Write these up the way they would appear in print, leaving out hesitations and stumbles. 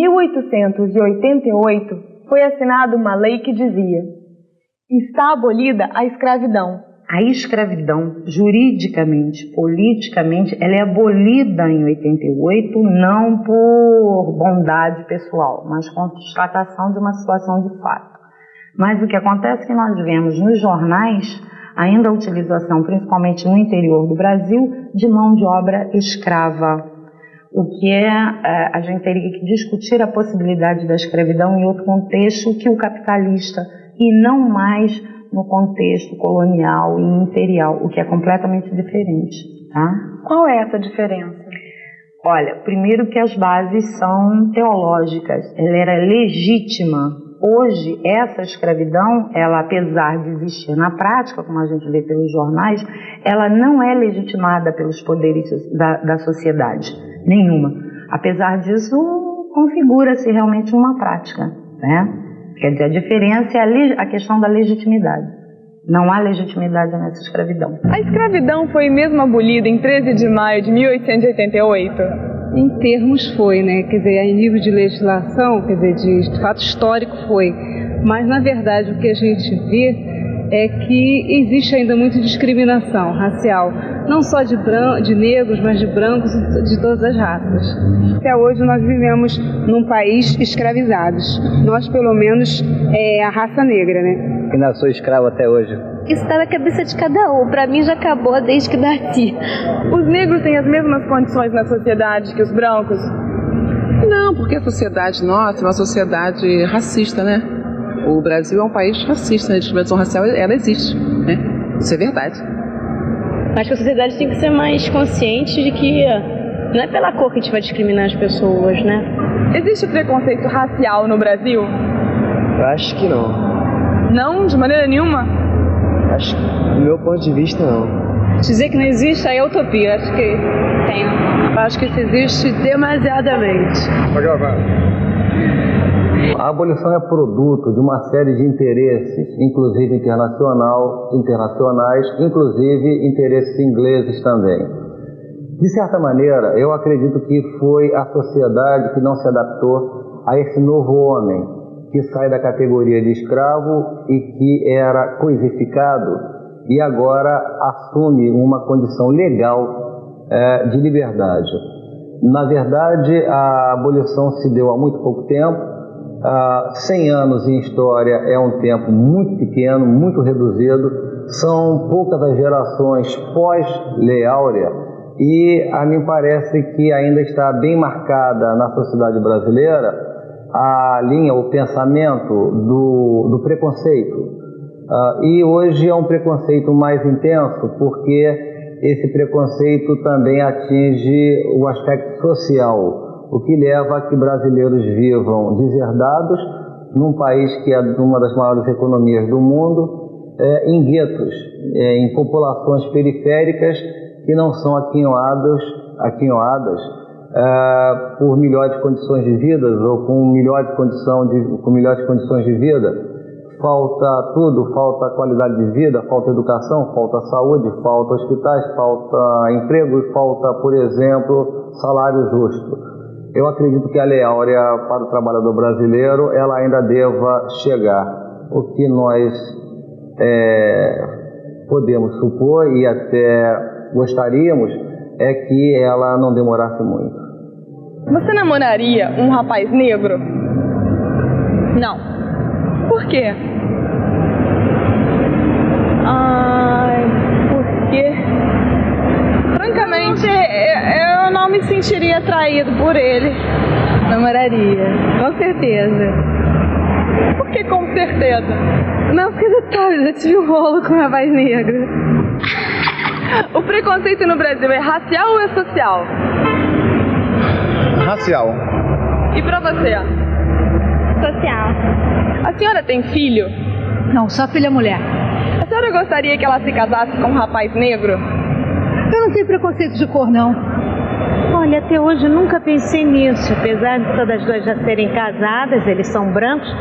1888, foi assinada uma lei que dizia: está abolida a escravidão. A escravidão, juridicamente, politicamente, ela é abolida em 88, não por bondade pessoal, mas constatação de uma situação de fato. Mas o que acontece é que nós vemos nos jornais ainda a utilização, principalmente no interior do Brasil, de mão de obra escrava. O que a gente teria que discutir a possibilidade da escravidão em outro contexto que o capitalista, e não mais no contexto colonial e imperial, o que é completamente diferente, tá? Qual é essa diferença? Olha, primeiro que as bases são teológicas, ela era legítima. Hoje, essa escravidão, ela, apesar de existir na prática, como a gente vê pelos jornais, ela não é legitimada pelos poderes da sociedade, nenhuma. Apesar disso, configura-se realmente uma prática, né? Quer dizer, a diferença é a questão da legitimidade. Não há legitimidade nessa escravidão. A escravidão foi mesmo abolida em 13 de maio de 1888? Em termos foi, né? Quer dizer, em nível de legislação, quer dizer, de fato histórico foi. Mas, na verdade, o que a gente vê é que existe ainda muita discriminação racial, não só de negros, mas de brancos e de todas as raças. Até hoje nós vivemos num país escravizados. Nós, pelo menos, a raça negra, né? Ainda sou escravo até hoje. Isso está na cabeça de cada um. Para mim já acabou desde que nasci. Os negros têm as mesmas condições na sociedade que os brancos? Não, porque a sociedade nossa é uma sociedade racista, né? O Brasil é um país racista, né? A discriminação racial, ela existe, né? Isso é verdade. Acho que a sociedade tem que ser mais consciente de que não é pela cor que a gente vai discriminar as pessoas, né? Existe preconceito racial no Brasil? Eu acho que não. Não? De maneira nenhuma? Acho que, do meu ponto de vista, não. Dizer que não existe aí é utopia, acho que tem. Acho que isso existe demasiadamente. Pode gravar. A abolição é produto de uma série de interesses, inclusive internacionais, inclusive interesses ingleses também. De certa maneira, eu acredito que foi a sociedade que não se adaptou a esse novo homem, que sai da categoria de escravo e que era coisificado e agora assume uma condição legal de liberdade. Na verdade, a abolição se deu há muito pouco tempo. 100 anos em história é um tempo muito pequeno, muito reduzido. São poucas as gerações pós-Lei Áurea e a mim parece que ainda está bem marcada na sociedade brasileira a linha, o pensamento do preconceito. E hoje é um preconceito mais intenso porque esse preconceito também atinge o aspecto social, o que leva a que brasileiros vivam deserdados num país que é uma das maiores economias do mundo, em guetos, em populações periféricas que não são aquinhoadas por melhores condições de vida ou com melhores condições de vida. Falta tudo, falta qualidade de vida, falta educação, falta saúde, falta hospitais, falta emprego e falta, por exemplo, salário justo. Eu acredito que a Lei Áurea para o trabalhador brasileiro, ela ainda deva chegar. O que nós podemos supor e até gostaríamos é que ela não demorasse muito. Você namoraria um rapaz negro? Não. Por quê? Porque, francamente, eu não me sentiria atraído por ele. Namoraria, com certeza. Por que com certeza? Não, porque eu já tive um rolo com um rapaz negro. O preconceito no Brasil é racial ou é social? Racial. E pra você? Social. A senhora tem filho? Não, só filha mulher. A senhora gostaria que ela se casasse com um rapaz negro? Eu não tenho preconceito de cor, não. Olha, até hoje eu nunca pensei nisso. Apesar de todas as duas já serem casadas, eles são brancos,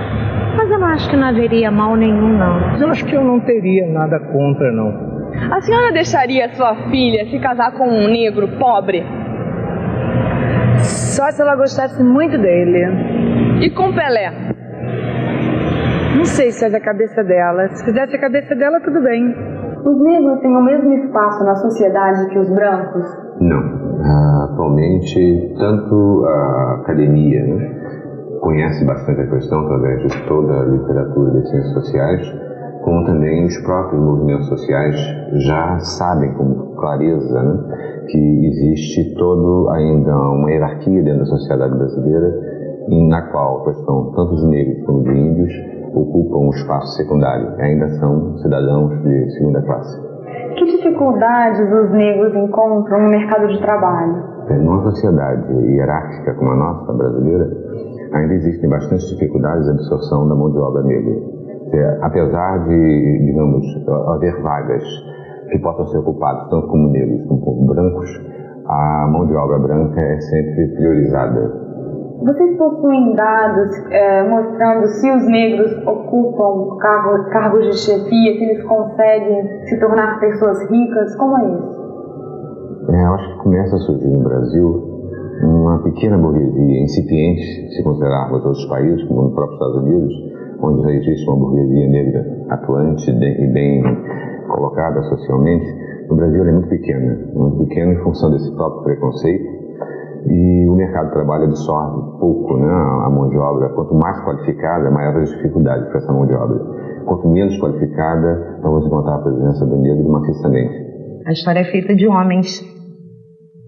mas eu não acho que não haveria mal nenhum, não. Eu acho que eu não teria nada contra, não. A senhora deixaria sua filha se casar com um negro pobre? Só se ela gostasse muito dele. E com Pelé? Não sei se faz a cabeça dela. Se fizesse a cabeça dela, tudo bem. Os negros têm o mesmo espaço na sociedade que os brancos? Não. Atualmente, tanto a academia, né, conhece bastante a questão através de toda a literatura das ciências sociais, como também os próprios movimentos sociais já sabem com clareza, né, que existe ainda uma hierarquia dentro da sociedade brasileira, na qual a questão tanto os negros como os índios ocupam um espaço secundário, ainda são cidadãos de segunda classe. Que dificuldades os negros encontram no mercado de trabalho? Numa sociedade hierárquica como a nossa, brasileira, ainda existem bastantes dificuldades de absorção da mão de obra negra. Apesar de, digamos, haver vagas que possam ser ocupadas tanto como negros como brancos, a mão de obra branca é sempre priorizada. Vocês possuem dados mostrando se os negros ocupam cargos de chefia, se eles conseguem se tornar pessoas ricas? Como é isso? Eu acho que começa a surgir no Brasil uma pequena burguesia incipiente, se considerarmos outros países, como no próprio Estados Unidos, onde já existe uma burguesia negra atuante e bem colocada socialmente. No Brasil ela é muito pequena em função desse próprio preconceito, e o mercado de trabalho absorve pouco, né, a mão de obra. Quanto mais qualificada, maior as dificuldades para essa mão de obra. Quanto menos qualificada, nós vamos encontrar a presença do negro maciçamente. A história é feita de homens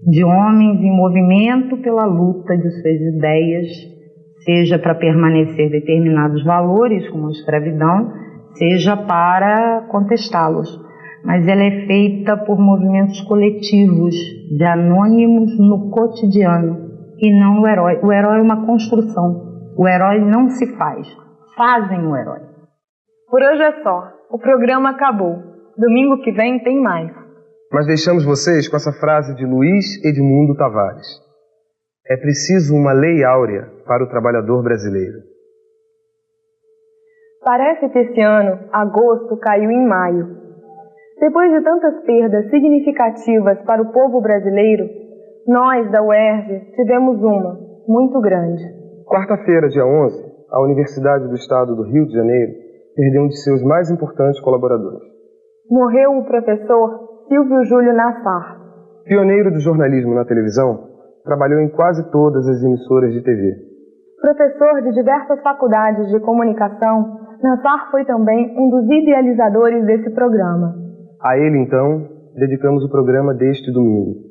em movimento pela luta de suas ideias, seja para permanecer determinados valores, como a escravidão, seja para contestá-los. Mas ela é feita por movimentos coletivos, de anônimos no cotidiano, e não o herói. O herói é uma construção. O herói não se faz. Fazem o herói. Por hoje é só. O programa acabou. Domingo que vem tem mais. Mas deixamos vocês com essa frase de Luiz Edmundo Tavares. É preciso uma lei áurea para o trabalhador brasileiro. Parece que esse ano, agosto caiu em maio. Depois de tantas perdas significativas para o povo brasileiro, nós, da UERJ, tivemos uma, muito grande. Quarta-feira, dia 11, a Universidade do Estado do Rio de Janeiro perdeu um de seus mais importantes colaboradores. Morreu o professor Silvio Júlio Nassar. Pioneiro do jornalismo na televisão, trabalhou em quase todas as emissoras de TV. Professor de diversas faculdades de comunicação, Nassar foi também um dos idealizadores desse programa. A ele, então, dedicamos o programa deste domingo.